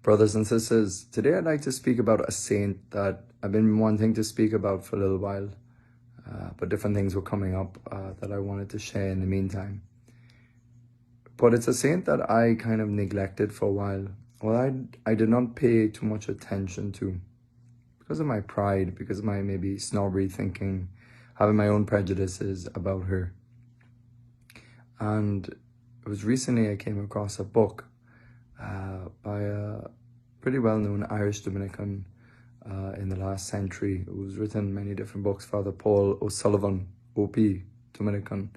Brothers and sisters, today I'd like to speak about a saint that I've been wanting to speak about for a little while, but different things were coming up that I wanted to share in the meantime. But it's a saint that I kind of neglected for a while. Well, I did not pay too much attention to because of my pride, because of my maybe snobbery thinking, having my own prejudices about her. And it was recently I came across a book by a pretty well-known Irish Dominican in the last century, who's written many different books, Father Paul O'Sullivan, OP, Dominican.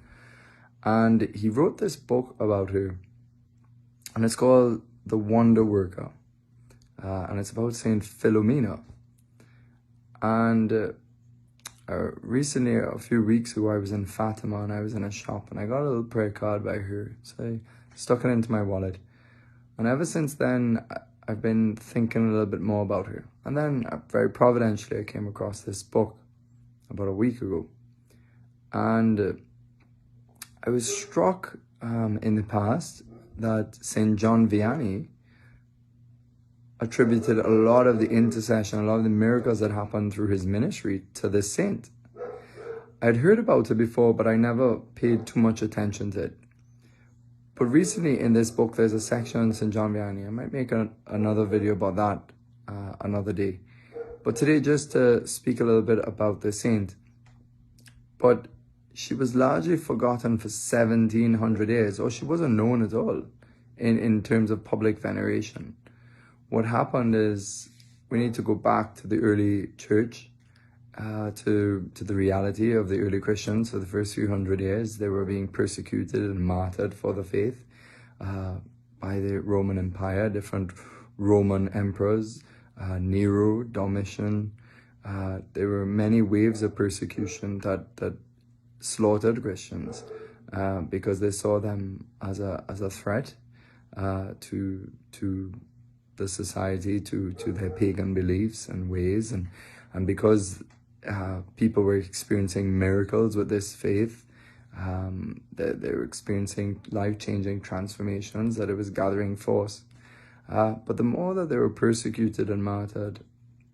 And he wrote this book about her, and it's called The Wonder Worker. And it's about Saint Philomena. And recently, a few weeks ago, I was in Fatima and I was in a shop and I got a little prayer card by her. So I stuck it into my wallet. And ever since then, I've been thinking a little bit more about her. And then, very providentially, I came across this book about a week ago. And I was struck in the past that St. John Vianney attributed a lot of the intercession, a lot of the miracles that happened through his ministry to this saint. I'd heard about it before, but I never paid too much attention to it. But recently in this book, there's a section on St. John Vianney. I might make another video about that another day. But today, just to speak a little bit about the saint. But she was largely forgotten for 1700 years, or she wasn't known at all in terms of public veneration. What happened is we need to go back to the early church, to the reality of the early Christians. For the first few hundred years, they were being persecuted and martyred for the faith by the Roman Empire, different Roman emperors, Nero, Domitian. There were many waves of persecution that slaughtered Christians because they saw them as a threat to the society, to their pagan beliefs and ways, and because people were experiencing miracles with this faith, they were experiencing life-changing transformations, that it was gathering force. But the more that they were persecuted and martyred,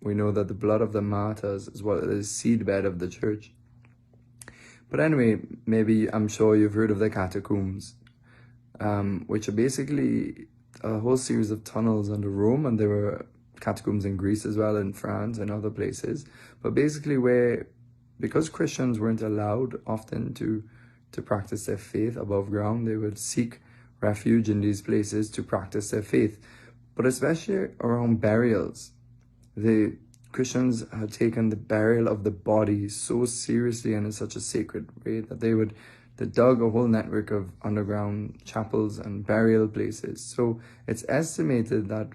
we know that the blood of the martyrs is what is seedbed of the church. But anyway, maybe I'm sure you've heard of the Catacombs, which are basically a whole series of tunnels under Rome, and there were catacombs in Greece as well, in France and other places. But basically because Christians weren't allowed often to practice their faith above ground, they would seek refuge in these places to practice their faith. But especially around burials, the Christians had taken the burial of the body so seriously and in such a sacred way that they dug a whole network of underground chapels and burial places. So it's estimated that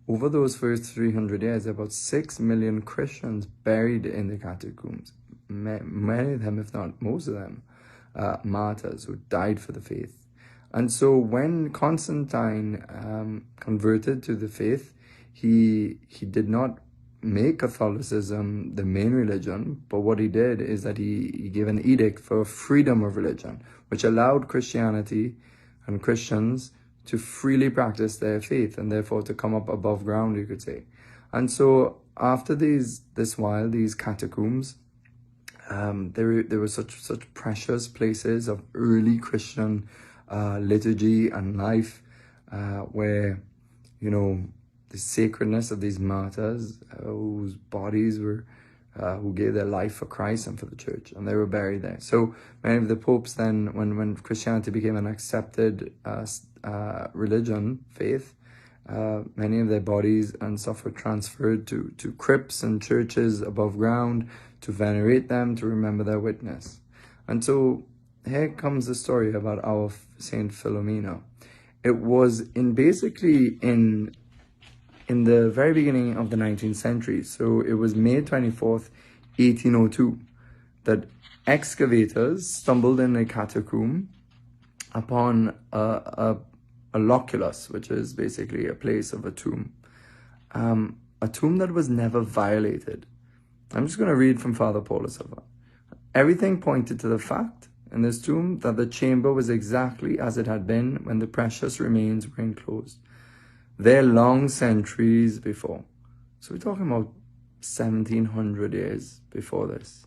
over those first 300 years, about 6 million Christians buried in the catacombs. Many of them, if not most of them, martyrs who died for the faith. And so when Constantine converted to the faith, he did not make Catholicism the main religion, but what he did is that he gave an edict for freedom of religion, which allowed Christianity and Christians to freely practice their faith and therefore to come up above ground, you could say. And so after these catacombs, there were such precious places of early Christian liturgy and life where, the sacredness of these martyrs whose bodies were, who gave their life for Christ and for the church, and they were buried there. So many of the popes then, when Christianity became an accepted religion, faith, many of their bodies and stuff were transferred to crypts and churches above ground to venerate them, to remember their witness. And so here comes the story about our Saint Philomena. It was basically in the very beginning of the 19th century. So it was May 24th, 1802, that excavators stumbled in a catacomb upon a loculus, which is basically a place of a tomb that was never violated. I'm just going to read from Father Paul O'Sullivan. Everything pointed to the fact in this tomb that the chamber was exactly as it had been when the precious remains were enclosed. They're long centuries before. So we're talking about 1700 years before this.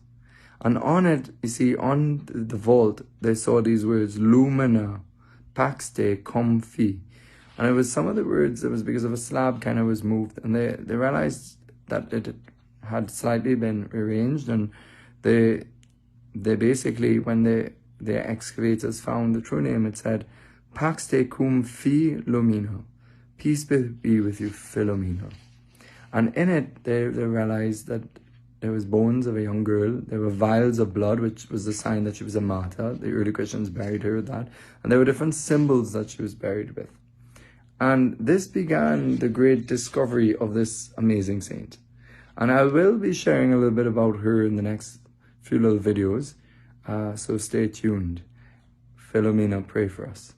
And on it, you see, on the vault, they saw these words, Lumina, Pax Cum Fi. And it was some of the words, it was because of a slab kind of was moved. And they realized that it had slightly been rearranged. And they basically, when the excavators found the true name, it said, Pax Cum Fi Lumina. Peace be with you, Philomena. And in it, they realized that there was bones of a young girl. There were vials of blood, which was the sign that she was a martyr. The early Christians buried her with that. And there were different symbols that she was buried with. And this began the great discovery of this amazing saint. And I will be sharing a little bit about her in the next few little videos. So stay tuned. Philomena, pray for us.